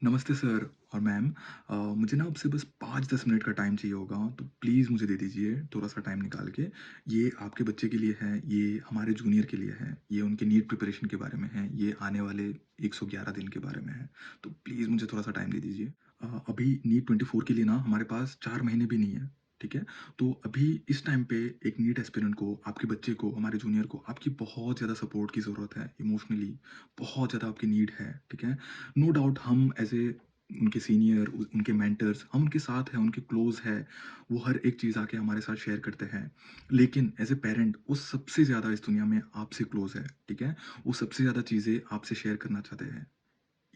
नमस्ते सर और मैम। मुझे ना आपसे बस 5-10 मिनट का टाइम चाहिए होगा, तो प्लीज़ मुझे दे दीजिए थोड़ा-सा टाइम निकाल के। ये आपके बच्चे के लिए है, ये हमारे जूनियर के लिए है, ये उनके नीट प्रिपरेशन के बारे में है, ये आने वाले 111 दिन के बारे में है। तो प्लीज़ मुझे थोड़ा-सा टाइम दे दीजिए। अभी नीट 24 के लिए ना हमारे पास 4 महीने भी नहीं है, ठीक है? तो अभी इस टाइम पे एक नीट एस्पिरेंट को, आपके बच्चे को, हमारे जूनियर को आपकी बहुत ज़्यादा सपोर्ट की ज़रूरत है, इमोशनली बहुत ज़्यादा आपकी नीड है, ठीक है? नो डाउट हम एज़ ए उनके सीनियर, उनके मेंटर्स, हम उनके साथ हैं, उनके क्लोज़ हैं, वो हर एक चीज़ आके हमारे साथ शेयर करते हैं। लेकिन एज़ ए पेरेंट वो सबसे ज़्यादा इस दुनिया में आपसे क्लोज़ है, ठीक है? वो सबसे ज़्यादा चीज़ें आपसे शेयर करना चाहते हैं।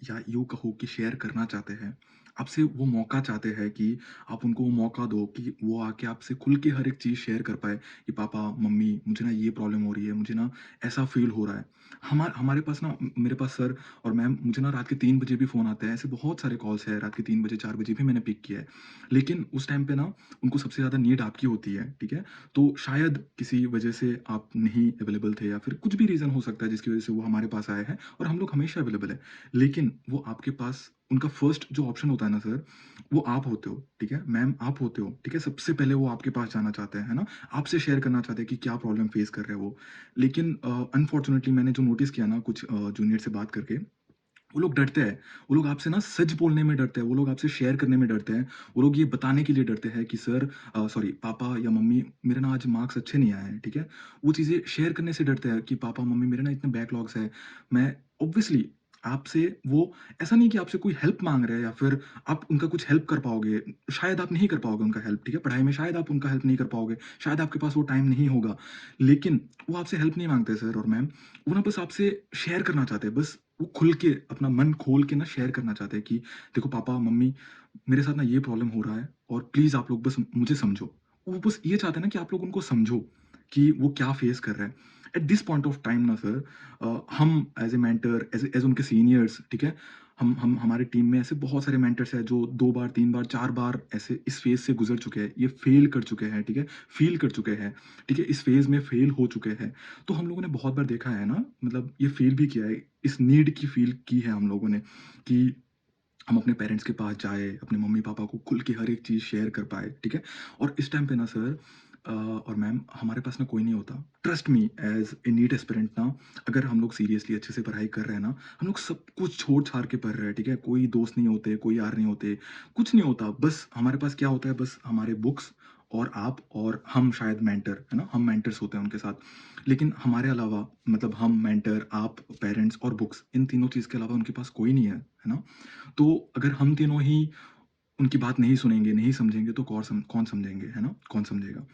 या यूँ कहो कि शेयर करना चाहते हैं। आपसे वो मौका चाहते हैं कि आप उनको वो मौका दो कि वो आके आपसे खुल के हर एक चीज़ शेयर कर पाएँ कि पापा, मम्मी मुझे ना ये प्रॉब्लम हो रही है, मुझे ना ऐसा फ़ील हो रहा है। हमारे पास ना मेरे पास सर और मैम मुझे ना रात के 3 बजे भी फ़ोन आते हैं, ऐसे बहुत सारे कॉल्स हैं, रात के 3 बजे, 4 बजे भी मैंने पिक किया है। लेकिन उस टाइम पे ना उनको सबसे ज़्यादा नीड आपकी होती है, ठीक है? तो शायद किसी वजह से आप नहीं अवेलेबल थे या फिर कुछ भी रीज़न हो सकता है जिसकी वजह से वो हमारे पास आए हैं और हम लोग हमेशा अवेलेबल हैं। लेकिन वो आपके पास उनका फर्स्ट जो ऑप्शन होता है ना सर, वो आप होते हो, ठीक है? मैम आप होते हो, ठीक है? सबसे पहले वो आपके पास जाना चाहते हैं, है ना? आपसे शेयर करना चाहते हैं कि क्या प्रॉब्लम फेस कर रहे हैं वो। लेकिन अनफॉर्च्यूनेटली मैंने जो नोटिस किया ना कुछ जूनियर से बात करके, वो लोग डरते हैं। वो लोग आपसे ना सच बोलने में डरते हैं, वो लोग आपसे शेयर करने में डरते हैं। वो लोग ये बताने के लिए डरते हैं कि सर सॉरी पापा या मम्मी मेरे ना आज मार्क्स अच्छे नहीं आए हैं, ठीक है? वो चीज़ें शेयर करने से डरते हैं कि पापा मम्मी मेरे ना इतने बैकलॉग्स हैं। मैं ऑब्वियसली आपसे वो ऐसा नहीं कि आपसे कोई हेल्प माँग रहे हैं या फिर आप उनका कुछ हेल्प कर पाओगे। शायद आप नहीं कर पाओगे उनका हेल्प, ठीक है? पढ़ाई में शायद आप उनका हेल्प नहीं कर पाओगे, शायद आपके पास वो टाइम नहीं होगा। लेकिन वो आपसे हेल्प नहीं माँगते सर और मैम, वो ना बस आपसे शेयर करना चाहते हैं। बस वो खुल के अपना मन खोल के ना शेयर करना चाहते हैं कि देखो पापा मम्मी मेरे साथ ना ये प्रॉब्लम हो रहा है और प्लीज आप लोग बस मुझे समझो। वो बस ये चाहते हैं ना कि आप लोग उनको समझो कि वो क्या फेस कर रहे हैं। At this point of time ना सर, हम एज ए मेंटर एज उनके सीनियर्स, ठीक है? हम हमारे टीम में ऐसे बहुत सारे मेंटर्स हैं जो 2 बार 3 बार 4 बार ऐसे इस फेज से गुजर चुके हैं, ये फेल कर चुके हैं, ठीक है? फील कर चुके हैं, ठीक है? इस फेज में फेल हो चुके हैं। तो हम लोगों ने बहुत बार देखा है ना, मतलब ये फ़ील भी किया है, इस नीड की फ़ील की है हम लोगों ने कि हम अपने पेरेंट्स के पास जाए, अपने मम्मी-पापा को खुल के हर एक चीज़ शेयर कर पाएँ, ठीक है? और इस टाइम पे ना सर और मैम हमारे पास ना कोई नहीं होता। Trust me as a NEET aspirant ना, अगर हम लोग सीरियसली अच्छे से पढ़ाई कर रहे हैं ना, हम लोग सब कुछ छोड़-छाड़ के पढ़ रहे हैं, ठीक है? कोई दोस्त नहीं होते, कोई यार नहीं होते, कुछ नहीं होता। बस हमारे पास क्या होता है, बस हमारे बुक्स और आप और हम शायद मेंटर, है ना? हम मेंटर्स होते हैं उनके साथ। लेकिन हमारे अलावा मतलब हम मेंटर, आप, पेरेंट्स और बुक्स, इन तीनों चीज़ के अलावा उनके पास कोई नहीं है ना? तो अगर हम तीनों ही उनकी बात नहीं सुनेंगे, नहीं समझेंगे तो कौन समझेंगे, है ना? कौन समझेगा?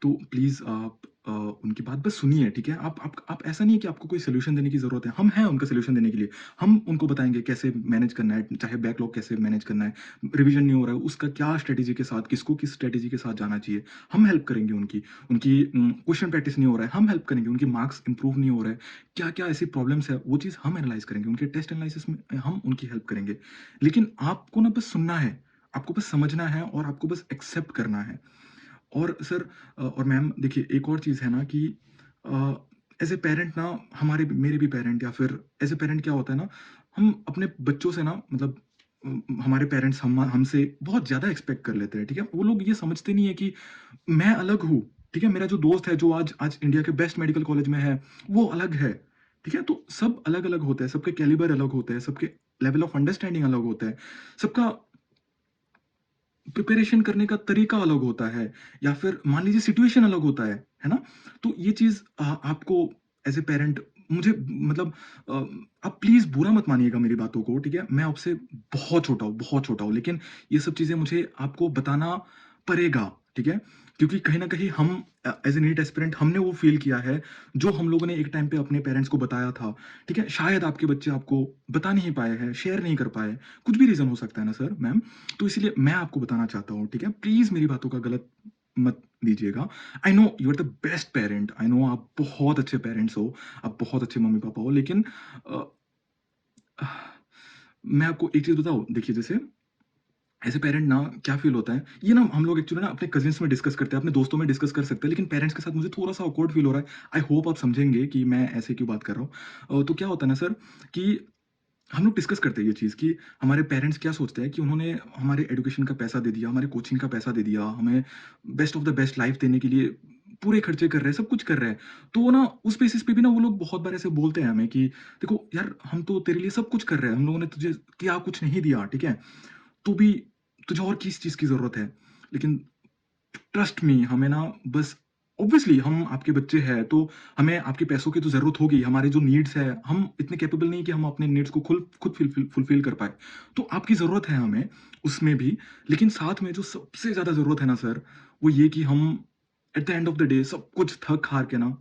तो प्लीज़ आप उनकी बात बस सुनिए, ठीक है? आप ऐसा नहीं है कि आपको कोई सॉल्यूशन देने की ज़रूरत है, हम हैं उनका सॉल्यूशन देने के लिए। हम उनको बताएँगे कैसे मैनेज करना है, चाहे बैकलॉग कैसे मैनेज करना है, रिविज़न नहीं हो रहा है, उसका क्या स्ट्रैटेजी के साथ, किसको किस स्ट्रैटेजी के साथ जाना चाहिए। हम हेल्प करेंगे उनकी, क्वेश्चन प्रैक्टिस नहीं हो रहा है, हम हेल्प करेंगे, उनके मार्क्स इंप्रूव नहीं हो रहे हैं, क्या-क्या ऐसी प्रॉब्लम्स है, वो चीज़ हम एनालाइज़ करेंगे, उनके टेस्ट एनालिसिस में हम उनकी हेल्प करेंगे। लेकिन आपको ना बस सुनना है, आपको बस समझना है और आपको बस एक्सेप्ट करना है। और सर और मैम देखिए एक और चीज़ है ना कि एज़ ए पेरेंट ना, हमारे मेरे भी पेरेंट या फिर एज़ ए पेरेंट क्या होता है ना, हम अपने बच्चों से ना मतलब हमारे पेरेंट्स हमसे बहुत ज़्यादा एक्सपेक्ट कर लेते हैं, ठीक है? वो लोग ये समझते नहीं है कि मैं अलग हूँ, ठीक है? मेरा जो दोस्त है जो आज आज इंडिया के बेस्ट मेडिकल कॉलेज में है, वो अलग है, ठीक है? तो सब अलग-अलग होते हैं, सबके कैलिबर अलग होते हैं, सबके लेवल ऑफ अंडरस्टैंडिंग अलग होता है, सबका प्रिपरेशन करने का तरीका अलग होता है या फिर मान लीजिए सिचुएशन अलग होता है ना? तो ये चीज़ आपको एज़ ए पेरेंट मुझे मतलब अ, आप प्लीज़ बुरा मत मानिएगा मेरी बातों को, ठीक है? मैं आपसे बहुत छोटा हूँ, लेकिन ये सब चीज़ें मुझे आपको बताना पड़ेगा, ठीक है? क्योंकि कहीं न कहीं हम एज़ ए नीट एस्पिरेंट हमने वो फ़ील किया है, जो हम लोगों ने एक टाइम पे अपने पेरेंट्स को बताया था, ठीक है? शायद आपके बच्चे आपको बता नहीं पाए हैं, शेयर नहीं कर पाए, कुछ भी रीज़न हो सकता है ना सर, मैम? तो इसलिए मैं आपको बताना चाहता हूँ, ठीक है? प्लीज़ मेरी बातों का गलत मत लीजिएगा। I know you are the best parent, I know आप बहुत अच्छे पेरेंट्स हो, आप बहुत अच्छे मम्मी-पापा हो, लेकिन अ, मैं आपको एक चीज़ बताऊँ? देखिए जैसे एज़ अ पेरेंट ना क्या फ़ील होता है, ये ना हम लोग एक्चुअली ना अपने कज़िन्स में डिस्कस करते हैं, अपने दोस्तों में डिस्कस कर सकते हैं, लेकिन पेरेंट्स के साथ मुझे थोड़ा-सा ऑकवर्ड फ़ील हो रहा है। आई होप आप समझेंगे कि मैं ऐसे क्यों बात कर रहा हूँ। तो क्या होता है ना सर कि हम लोग डिस्कस करते हैं ये चीज़ कि हमारे पेरेंट्स क्या सोचते हैं कि उन्होंने हमारे एजुकेशन का पैसा दे दिया, हमारे कोचिंग का पैसा दे दिया, हमें best of the best life देने के लिए पूरे खर्चे कर रहे हैं, सब कुछ कर रहे हैं। तो ना उस बेसिस पे भी ना वो लोग बहुत बार ऐसे बोलते हैं हमें कि देखो यार, हम तो तेरे लिए सब कुछ कर रहे हैं, हम लोगों ने तुझे क्या कुछ नहीं दिया, ठीक है? तो भी तुझे और किस चीज़ की ज़रूरत है? लेकिन ट्रस्ट मी, हमें ना बस ऑब्वियसली हम आपके बच्चे हैं, तो हमें आपके पैसों की तो ज़रूरत होगी। हमारे जो नीड्स हैं, हम इतने कैपेबल नहीं कि हम अपने नीड्स को खुद फुलफ़िल कर पाएँ। तो आपकी ज़रूरत है हमें, उसमें भी। लेकिन साथ में जो सबसे ज़्यादा ज़रूरत है ना सर, वो ये कि हम at the end of the day सब कुछ थक-हार के ना,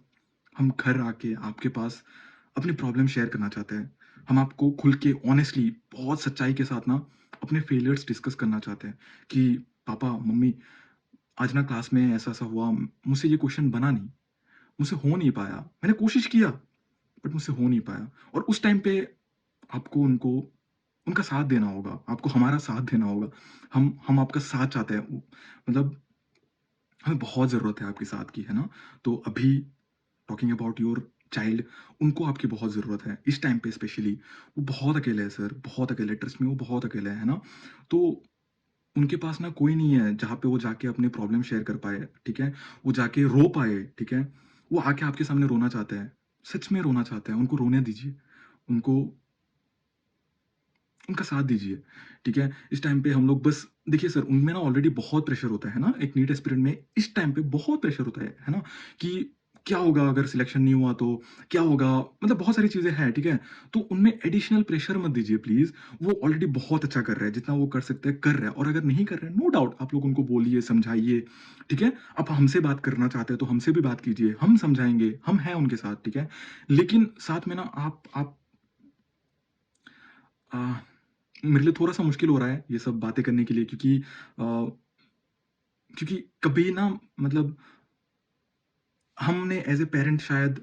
हम घर आके आपके पास अपनी प्रॉब्लम शेयर करना चाहते हैं। हम आपको खुल के ऑनेस्टली बहुत सच्चाई के साथ ना अपने फेलियर्स डिस्कस करना चाहते हैं कि पापा, मम्मी, आज ना क्लास में ऐसा-ऐसा हुआ, मुझसे ये क्वेश्चन बना नहीं, मुझसे हो नहीं पाया। मैंने कोशिश किया, बट मुझसे हो नहीं पाया। और उस टाइम पे आपको उनको उनका साथ देना होगा, आपको हमारा साथ देना होगा। हम आपका साथ चाहते हैं। मतलब हमें बहुत ज़रूरत है आपके साथ की, है ना? तो अभी टॉकिंग अबाउट योर चाइल्ड, उनको आपकी बहुत ज़रूरत है, इस टाइम पे स्पेशली। वो बहुत अकेले हैं सर, बहुत अकेले हैं, ट्रस्ट मी, वो बहुत अकेले हैं, है ना? तो उनके पास ना कोई नहीं है जहाँ पे वो जाके अपने प्रॉब्लम शेयर कर पाए, ठीक है? वो जाके रो पाए, ठीक है? वो आके आपके सामने रोना चाहते हैं, सच में रोना चाहते हैं, उनको रोने दीजिए। उनको उनका साथ दीजिए, ठीक है? इस टाइम पे हम लोग बस देखिए सर, उनमें ना ऑलरेडी बहुत प्रेशर होता है ना? एक नीट एस्पिरेंट में इस टाइम पे बहुत प्रेशर होता है ना? कि क्या होगा अगर सिलेक्शन नहीं हुआ तो? क्या होगा? मतलब बहुत सारी चीज़ें हैं, ठीक है? तो उनमें एडिशनल प्रेशर मत दीजिए प्लीज़। वो ऑलरेडी बहुत अच्छा कर रहे हैं, जितना वो कर सकते हैं कर रहे हैं, और अगर नहीं कर रहे हैं, नो डाउट आप लोग उनको बोलिए, समझाइए, ठीक है? आप हमसे बात करना चाहते हैं तो हमसे भी बात कीजिए, हम समझाएँगे, हम हैं उनके साथ, ठीक है? लेकिन साथ में ना आप अ, मेरे लिए थोड़ा-सा मुश्किल हो रहा है ये सब बातें करने के लिए, क्योंकि कभी ना मतलब हमने एज़ अ पेरेंट शायद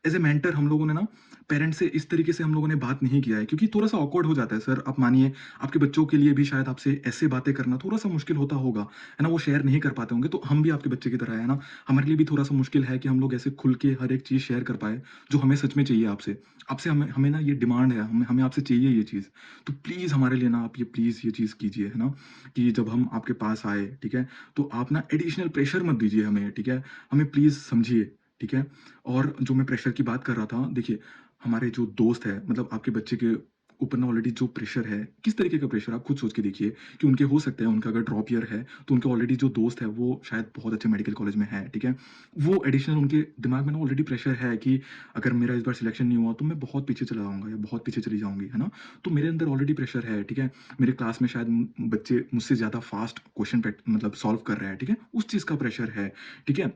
एज़ अ मेंटर हम लोगों ने ना पेरेंट्स से इस तरीके से हम लोगों ने बात नहीं किया है, क्योंकि थोड़ा-सा ऑकवर्ड हो जाता है सर। आप मानिए आपके बच्चों के लिए भी शायद आपसे ऐसे बातें करना थोड़ा-सा मुश्किल होता होगा, है ना? वो शेयर नहीं कर पाते होंगे, तो हम भी आपके बच्चे की तरह है ना, हमारे लिए भी थोड़ा-सा मुश्किल है कि हम लोग ऐसे खुल के हर एक चीज़ शेयर कर पाएँ, जो हमें सच में चाहिए आपसे। आपसे हमें हमें ना ये डिमांड है, हमें हमें आपसे चाहिए ये चीज़। तो प्लीज़ हमारे लिए ना आप ये प्लीज़ ये चीज़ कीजिए, है ना? कि जब हम आपके पास आए, ठीक है? तो आप ना एडिशनल प्रेशर मत दीजिए हमें, ठीक है? हमें प्लीज़ समझिए, ठीक है? और जो मैं प्रेशर की बात कर रहा था, देखिए हमारे जो दोस्त हैं, मतलब आपके बच्चे के ऊपर ना ऑलरेडी जो प्रेशर है, किस तरीके का प्रेशर आप खुद सोच के देखिए कि उनके हो सकता है, उनका अगर ड्रॉप ईयर है, तो उनके ऑलरेडी जो दोस्त है वो शायद बहुत अच्छे मेडिकल कॉलेज में है, ठीक है? वो एडिशनल उनके दिमाग में ना ऑलरेडी प्रेशर है कि अगर मेरा इस बार सिलेक्शन नहीं हुआ तो मैं बहुत पीछे चला जाऊँगा या बहुत पीछे चली जाऊँगी, है ना? तो मेरे अंदर ऑलरेडी प्रेशर है, ठीक है? मेरे क्लास में शायद बच्चे मुझसे ज़्यादा फास्ट क्वेश्चन मतलब सॉल्व कर रहे हैं, ठीक है? उस चीज़ का प्रेशर है, ठीक है?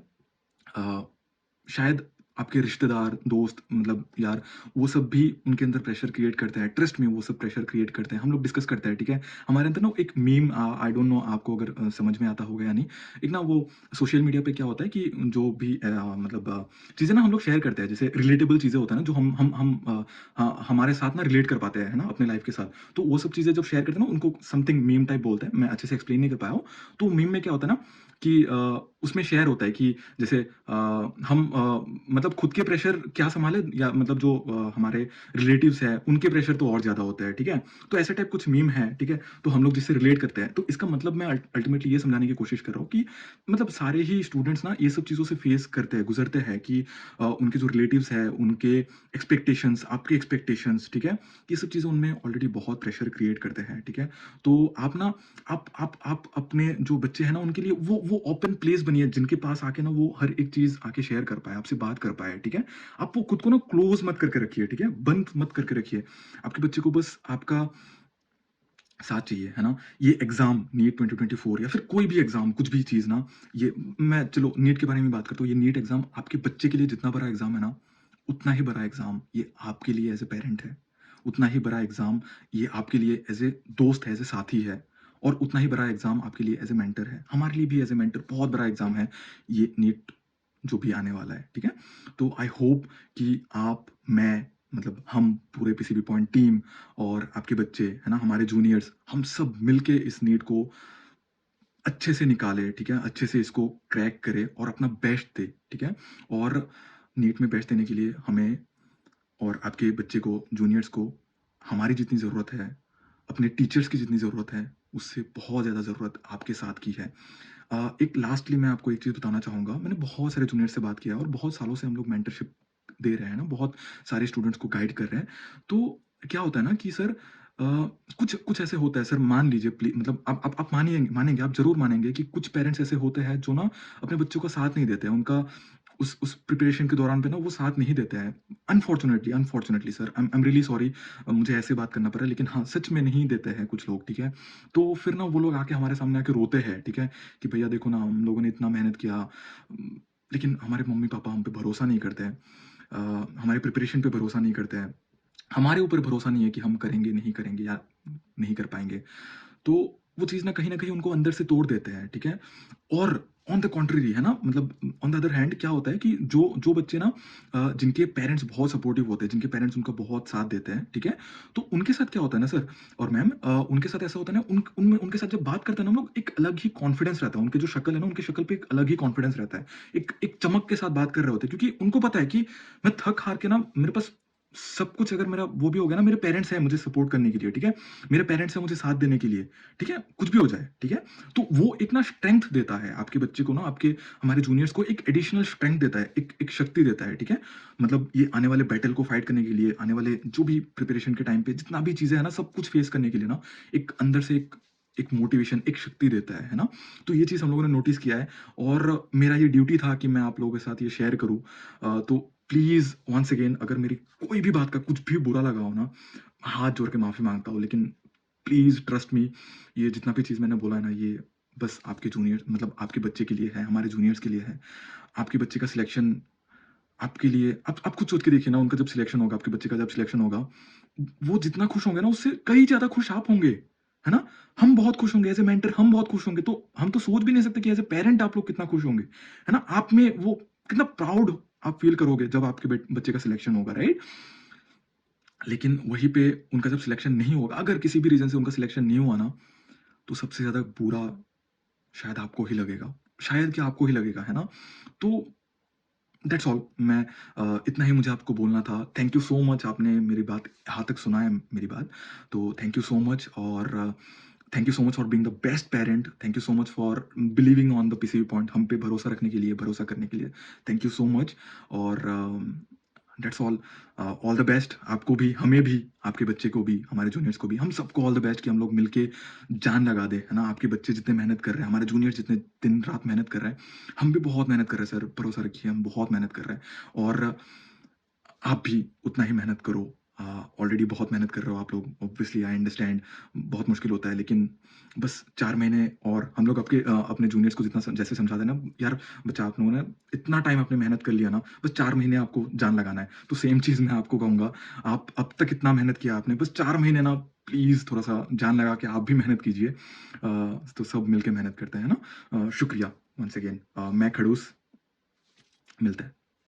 अ, शायद आपके रिश्तेदार, दोस्त, मतलब यार, वो सब भी उनके अंदर प्रेशर क्रिएट करते हैं। ट्रस्ट में वो सब प्रेशर क्रिएट करते हैं। हम लोग डिस्कस करते हैं, ठीक है? हमारे अंदर ना एक मीम, आई डोंट नो आपको अगर समझ में आता होगा या नहीं। एक ना वो सोशल मीडिया पे क्या होता है कि जो भी मतलब चीज़ें ना हम लोग शेयर करते हैं, जैसे रिलेटेबल चीज़ें होता है ना, जो हमारे साथ ना रिलेट कर पाते हैं, है ना? अपने लाइफ़ के साथ। तो वो सब चीज़ें जब शेयर करते हैं ना, उनको समथिंग मीम टाइप बोलते हैं। मैं अच्छे से एक्सप्लेन नहीं कर पाया हूँ। तो मीम में क्या होता है ना कि उसमें शेयर होता है कि जैसे मतलब खुद के प्रेशर क्या सँभाले, या मतलब जो हमारे रिलेटिव्स हैं, उनके प्रेशर तो और ज़्यादा होता है, ठीक है? तो ऐसे टाइप कुछ मीम है, ठीक है? तो हम लोग जिससे रिलेट करते हैं। तो इसका मतलब मैं अल्टीमेटली ये समझाने की कोशिश कर रहा हूँ कि मतलब सारे ही स्टूडेंट्स ना ये सब चीज़ों से फेस करते हैं, गुज़रते हैं कि उनके जो रिलेटिव्स हैं, उनके एक्सपेक्टेशंस, आपके एक्सपेक्टेशंस, ठीक है? ये सब चीज़ें उनमें ऑलरेडी बहुत प्रेशर क्रिएट करते हैं, ठीक है? तो आप ना आप अपने जो बच्चे हैं ना, उनके लिए वो ओपन प्लेस बनिए, जिनके पास आके ना वो हर एक चीज़ आके शेयर कर पाए, आपसे बात कर पाए, ठीक है? आप वो खुद को ना क्लोज़ मत करके रखिए, ठीक है? बंद मत करके रखिए। आपके बच्चे को बस आपका साथ चाहिए, है ना? ये एग्ज़ाम नीट 2024 या फिर कोई भी एग्ज़ाम, कुछ भी चीज़ ना, ये मैं चलो नीट के बारे में बात करता हूँ। ये नीट एग्ज़ाम आपके बच्चे के लिए जितना बड़ा एग्ज़ाम है ना, उतना ही बड़ा एग्ज़ाम ये आपके लिए एज़ अ पेरेंट है। उतना ही बड़ा एग्ज़ाम ये आपके लिए एज़ अ दोस्त है, एज़ अ साथी है, और उतना ही बड़ा एग्ज़ाम आपके लिए एज़ अ मेंटर है। हमारे लिए भी एज़ अ मेंटर बहुत बड़ा एग्ज़ाम है, ये नीट जो भी आने वाला है, ठीक है? तो आई होप कि आप, मैं, मतलब हम पूरे पीसीबी पॉइंट टीम और आपके बच्चे, है ना? हमारे जूनियर्स, हम सब मिलके इस नीट को अच्छे से निकालें, ठीक है? अच्छे से इसको क्रैक करें और अपना बेस्ट दें, ठीक है? और नीट में बेस्ट देने के लिए हमें और आपके बच्चे को, जूनियर्स को हमारी जितनी ज़रूरत है, अपने टीचर्स की जितनी ज़रूरत है, उससे बहुत ज़्यादा ज़रूरत आपके साथ की है। एक लास्टली मैं आपको एक चीज़ बताना चाहूँगा, मैंने बहुत सारे जूनियर से बात किया है और बहुत सालों से हम लोग मेंटरशिप दे रहे हैं ना, बहुत सारे स्टूडेंट्स को गाइड कर रहे हैं। तो क्या होता है ना कि सर कुछ कुछ ऐसे होता है सर, मान लीजिए मतलब आप मानिए मानेंगे, आप ज़रूर मानेंगे कि कुछ पेरेंट्स ऐसे होते हैं जो ना अपने बच्चों का साथ नहीं देते हैं। उनका उस प्रिपरेशन के दौरान पे ना वो साथ नहीं देते हैं। Unfortunately unfortunately sir, I am really sorry, मुझे ऐसे बात करना पड़ रहा है, लेकिन हाँ, सच में नहीं देते हैं कुछ लोग, ठीक है? तो फिर ना वो लोग आके हमारे सामने आके रोते हैं, ठीक है? कि भैया देखो ना, हम लोगों ने इतना मेहनत किया, लेकिन हमारे मम्मी-पापा हम पे भरोसा नहीं करते हैं। हमारे प्रिपरेशन पे भरोसा नहीं करते हैं। हमारे ऊपर भरोसा नहीं है कि हम करेंगे, नहीं करेंगे या नहीं कर पाएँगे। तो वो चीज़ ना कहीं न कहीं उनको अंदर से तोड़ देते हैं, ठीक है? और ऑन द कॉन्ट्ररी है ना, मतलब ऑन द अदर हैंड क्या होता है कि जो जो बच्चे ना जिनके पेरेंट्स बहुत सपोर्टिव होते हैं, जिनके पेरेंट्स उनका बहुत साथ देते हैं, ठीक है? तो उनके साथ क्या होता है ना सर और मैम, उनके साथ ऐसा होता है ना, उनके साथ जब बात करते हैं ना हम लोग, एक अलग ही कॉन्फिडेंस रहता है। उनकी जो शक्ल है ना, उनकी शक्ल पे एक अलग ही कॉन्फिडेंस रहता है। एक एक चमक के साथ बात कर रहे होते हैं, क्योंकि उनको पता है कि मैं थक-हार के ना, मेरे पास सब कुछ अगर मेरा वो भी हो गया ना, मेरे पेरेंट्स हैं मुझे सपोर्ट करने के लिए, ठीक है? मेरे पेरेंट्स हैं मुझे साथ देने के लिए, ठीक है? कुछ भी हो जाए, ठीक है? तो वो एक ना स्ट्रेंथ देता है आपके बच्चे को ना, आपके हमारे जूनियर्स को एक एडिशनल स्ट्रेंथ देता है, एक एक शक्ति देता है, ठीक है? मतलब ये आने वाले बैटल को फाइट करने के लिए, आने वाले जो भी प्रिपरेशन के टाइम पे जितना भी चीज़ें हैं ना, सब कुछ फेस करने के लिए ना, एक अंदर से एक एक मोटिवेशन, एक शक्ति देता है ना? तो ये चीज़ हम लोगों ने नोटिस किया है और मेरा ये ड्यूटी था कि मैं आप लोगों के साथ ये शेयर करूँ। तो प्लीज़ वन्स अगेन, अगर मेरी कोई भी बात का कुछ भी बुरा लगा हो ना, हाथ जोड़ के माफ़ी माँगता हूँ, लेकिन प्लीज़ ट्रस्ट मी, ये जितना भी चीज़ मैंने बोला है ना, ये बस आपके जूनियर, मतलब आपके बच्चे के लिए है, हमारे जूनियर्स के लिए है। आपके बच्चे का सिलेक्शन आपके लिए, आप खुद सोच के देखिए ना, उनका जब सिलेक्शन होगा, आपके बच्चे का जब सिलेक्शन होगा, वो जितना खुश होंगे ना, उससे कहीं ज़्यादा खुश आप होंगे, है ना? हम बहुत खुश होंगे, एज़ अ मेंटर हम बहुत खुश होंगे, तो हम तो सोच भी नहीं सकते कि एज़ अ पेरेंट आप लोग कितना खुश होंगे, है ना? आप में वो कितना प्राउड आप फ़ील करोगे जब आपके बच्चे का सिलेक्शन होगा, राइट? लेकिन वहीं पे उनका जब सिलेक्शन नहीं होगा, अगर किसी भी रीज़न से उनका सिलेक्शन नहीं हुआ ना, तो सबसे ज़्यादा बुरा शायद आपको ही लगेगा। शायद क्या, आपको ही लगेगा, है ना? तो दैट्स ऑल। मैं इतना ही मुझे आपको बोलना था। थैंक यू सो मच, आपने मेरी बात यहाँ तक सुना है मेरी बात। तो थैंक यू सो मच और thank you so much for being the best parent. Thank you so much for believing on the PCB point, हम पे भरोसा रखने के लिए, भरोसा करने के लिए। थैंक यू सो मच और that's all. All the best आपको भी, हमें भी, आपके बच्चे को भी, हमारे जूनियर्स को भी, हम सबको ऑल द बेस्ट कि हम लोग मिलके जान लगा दें, है ना? आपके बच्चे जितने मेहनत कर रहे हैं, हमारे जूनियर्स जितने दिन-रात मेहनत कर रहे हैं, हम भी बहुत मेहनत कर रहे हैं सर, भरोसा रखिए, हम बहुत मेहनत कर रहे हैं और आप भी उतना ही मेहनत करो। ऑलरेडी बहुत मेहनत कर रहे हो आप लोग, ऑब्वियसली आई अंडरस्टैंड, बहुत मुश्किल होता है, लेकिन बस 4 महीने और हम लोग अपने जूनियर्स को जितना जैसे समझा देना, यार बच्चा, आप लोगों ने इतना टाइम आपने मेहनत कर लिया ना, बस 4 महीने आपको जान लगाना है। तो सेम चीज़ मैं आपको कहूँगा, आप अब तक इतना मेहनत किया आपने, बस 4 महीने ना प्लीज़ थोड़ा-सा जान लगा के आप भी मेहनत कीजिए। तो सब मिलके मेहनत करते हैं ना? शुक्रिया वन्स अगेन। मैं खड़ूस, मिलते हैं।